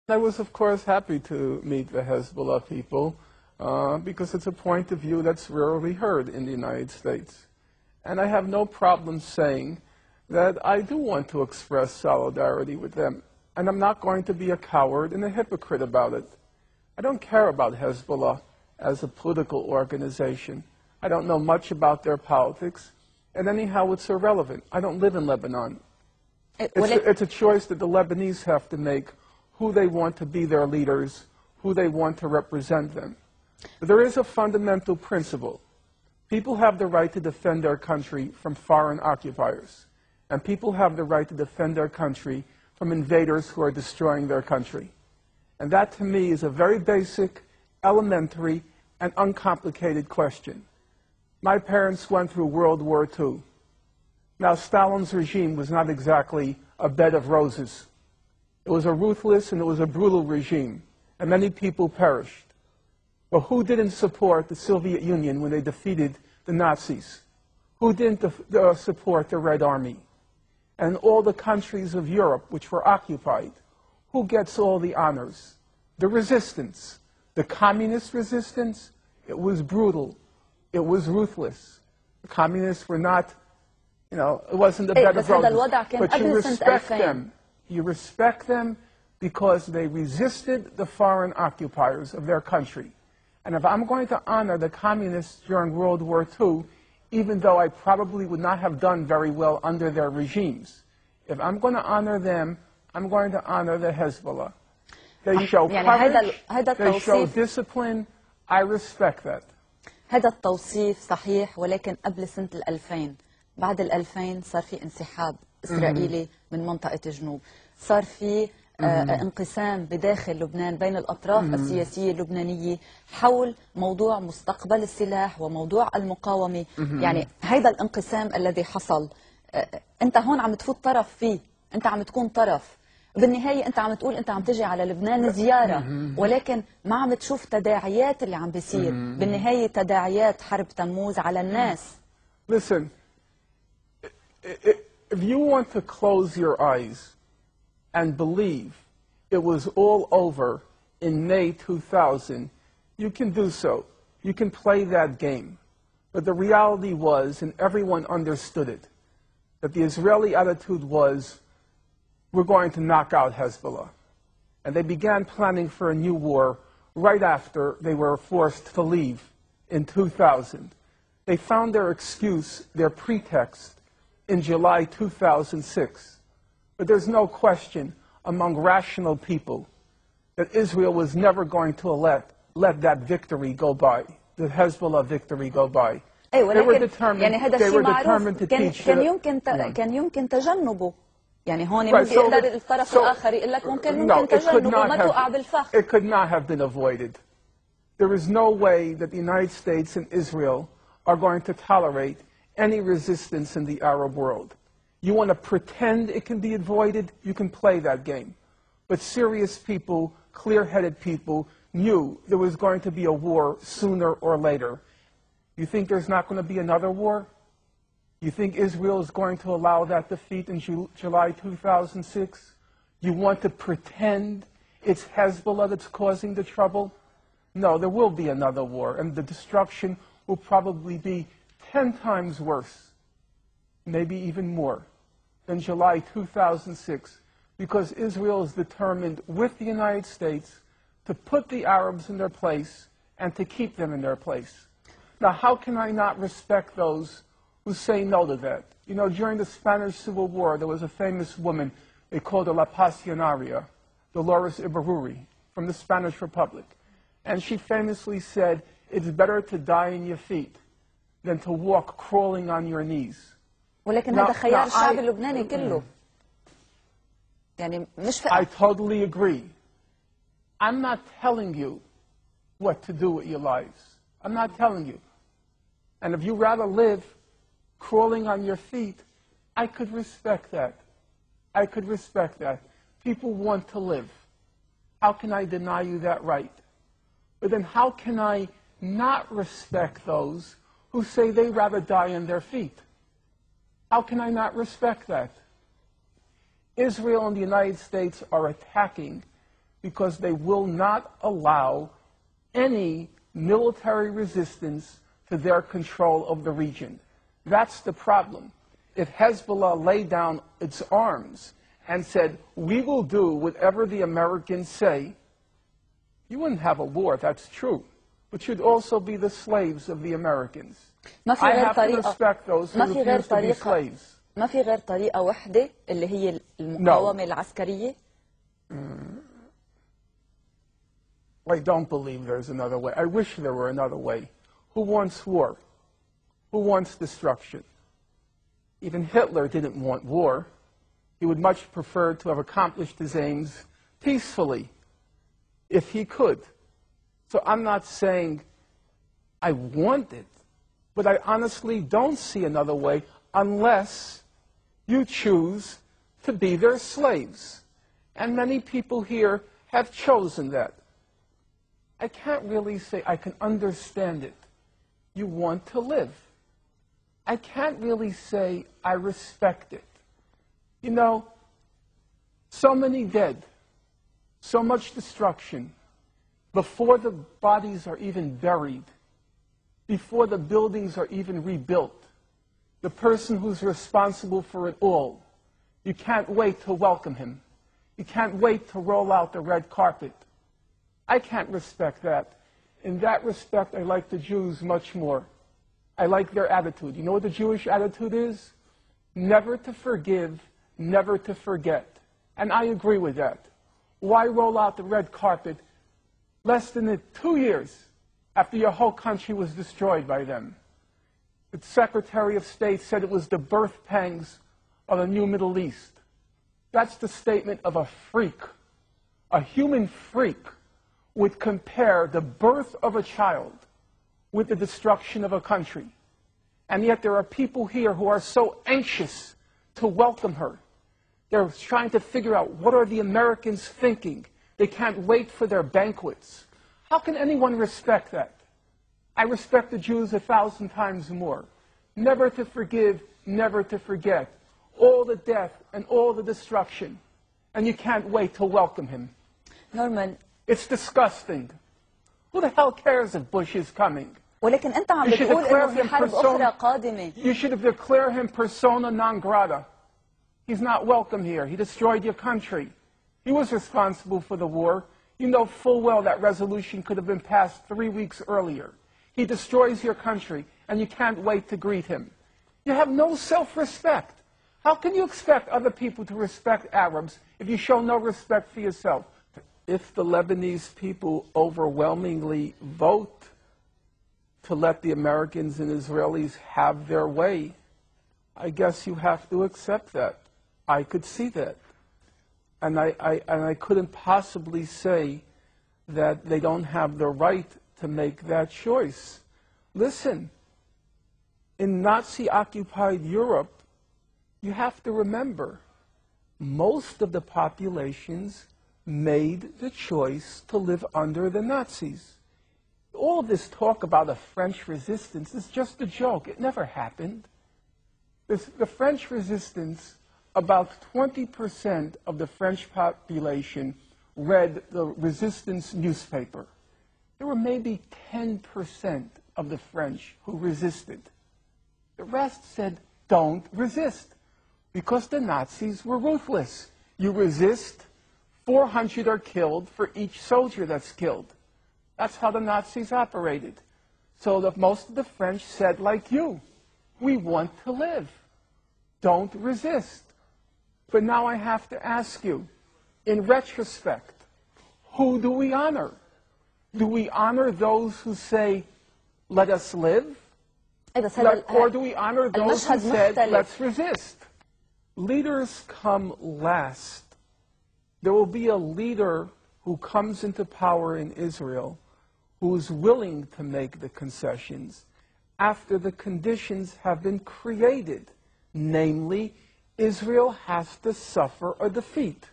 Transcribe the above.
I was, of course, happy to meet the Hezbollah people because it's a point of view that's rarely heard in the United States. And I have no problem saying that I do want to express solidarity with them. And I'm not going to be a coward and a hypocrite about it. I don't care about Hezbollah as a political organization. I don't know much about their politics. And anyhow, it's irrelevant. I don't live in Lebanon. It's a choice that the Lebanese have to make, who they want to be their leaders, who they want to represent them. But there is a fundamental principle. People have the right to defend their country from foreign occupiers. And people have the right to defend their country from invaders who are destroying their country. And that, to me, is a very basic, elementary, and uncomplicated question. My parents went through World War II. Now, Stalin's regime was not exactly a bed of roses. It was a ruthless and it was a brutal regime, and many people perished. But who didn't support the Soviet Union when they defeated the Nazis? Who didn't support the Red Army? And all the countries of Europe which were occupied, who gets all the honors? The resistance. The communist resistance, it was brutal. It was ruthless. The communists were not, it wasn't a bed of roses. But you respect them. You respect them because they resisted the foreign occupiers of their country. And if I'm going to honor the communists during World War II, even though I probably would not have done very well under their regimes, if I'm going to honor them, I'm going to honor the Hezbollah. They show courage, they show discipline. I respect that. هذا التوصيف صحيح، ولكن قبل سنة 2000 بعد 2000 صار في انسحاب إسرائيلي من منطقة الجنوب، صار في انقسام بداخل لبنان بين الأطراف السياسية اللبنانية حول موضوع مستقبل السلاح وموضوع المقاومة. يعني هذا الانقسام الذي حصل، أنت هون عم تفوت طرف فيه، أنت عم تكون طرف. بالنهاية أنت عم تقول أنت عم تجي على لبنان زيارة، ولكن ما عم تشوف تداعيات اللي عم بيصير. بالنهاية تداعيات حرب تموز على الناس. Listen, if you want to close your eyes and believe it was all over in May 2000, you can do so. You can play that game. But the reality was, and everyone understood it, that the Israeli attitude was, we're going to knock out Hezbollah. And they began planning for a new war right after they were forced to leave in 2000. They found their excuse, their pretext, in July 2006. But there's no question among rational people that Israel was never going to let that victory go by, the Hezbollah victory go by. They were determined to teach كان يمكن تجنبه. يعني هون يقدر الطرف الآخر يقول لك ممكن تجنبه وما توقع بالفخ. It could not have been avoided. There is no way that the United States and Israel are going to tolerate any resistance in the Arab world. You want to pretend it can be avoided, you can play that game. But serious people, clear-headed people, knew there was going to be a war sooner or later. You think there's not going to be another war? You think Israel is going to allow that defeat in July 2006? You want to pretend it's Hezbollah that's causing the trouble? No, there will be another war, and the destruction will probably be 10 times worse, maybe even more, than July 2006, because Israel is determined with the United States to put the Arabs in their place and to keep them in their place. Now, how can I not respect those who say no to that? You know, during the Spanish Civil War, there was a famous woman, they called her La Pasionaria, Dolores Ibarruri, from the Spanish Republic. And she famously said, it's better to die in your feet than to walk crawling on your knees. ولكن هذا خيار الشعب اللبناني كله. يعني مش I totally agree. I'm not telling you what to do with your lives. I'm not telling you. And if you rather live crawling on your feet, I could respect that. I could respect that. People want to live. How can I deny you that right? But then how can I not respect those who say they'd rather die on their feet? How can I not respect that? Israel and the United States are attacking because they will not allow any military resistance to their control of the region. That's the problem. If Hezbollah laid down its arms and said, we will do whatever the Americans say, you wouldn't have a war, that's true. But you'd also be the slaves of the Americans. I have to respect those who refuse to be slaves. ما في غير طريقة واحدة اللي هي المقاومة العسكرية. I don't believe there's another way. I wish there were another way. Who wants war? Who wants destruction? Even Hitler didn't want war. He would much prefer to have accomplished his aims peacefully, if he could. So I'm not saying I want it, but I honestly don't see another way unless you choose to be their slaves. And many people here have chosen that. I can't really say I can understand it. You want to live. I can't really say I respect it. You know, so many dead, so much destruction, before the bodies are even buried, before the buildings are even rebuilt, the person who's responsible for it all, you can't wait to welcome him. You can't wait to roll out the red carpet. I can't respect that. In that respect, I like the Jews much more. I like their attitude. You know what the Jewish attitude is? Never to forgive, never to forget. And I agree with that. Why roll out the red carpet less than 2 years after your whole country was destroyed by them? The Secretary of State said it was the birth pangs of the new Middle East. That's the statement of a freak. A human freak would compare the birth of a child with the destruction of a country. And yet there are people here who are so anxious to welcome her. They're trying to figure out, what are the Americans thinking? They can't wait for their banquets. How can anyone respect that? I respect the Jews 1,000 times more. Never to forgive, never to forget. All the death and all the destruction. And you can't wait to welcome him. Norman. It's disgusting. Who the hell cares if Bush is coming? ولكن أنت عم بتقول إنه في حرب أخرى قادمة. You should have declared him persona non grata. He's not welcome here. He destroyed your country. He was responsible for the war. You know full well that resolution could have been passed 3 weeks earlier. He destroys your country, and you can't wait to greet him. You have no self-respect. How can you expect other people to respect Arabs if you show no respect for yourself? If the Lebanese people overwhelmingly vote to let the Americans and Israelis have their way, I guess you have to accept that. I could see that. And I couldn't possibly say that they don't have the right to make that choice. Listen, in Nazi-occupied Europe, you have to remember, most of the populations made the choice to live under the Nazis. All of this talk about a French resistance is just a joke. It never happened. The French resistance, about 20% of the French population read the resistance newspaper. There were maybe 10% of the French who resisted. The rest said, don't resist, because the Nazis were ruthless. You resist, 400 are killed for each soldier that's killed. That's how the Nazis operated. So most of the French said, like you, we want to live. Don't resist. But now I have to ask you, in retrospect, who do we honor? Do we honor those who say, let us live? Or do we honor those who said, let's resist? Leaders come last. There will be a leader who comes into power in Israel who is willing to make the concessions after the conditions have been created. Namely, Israel has to suffer a defeat.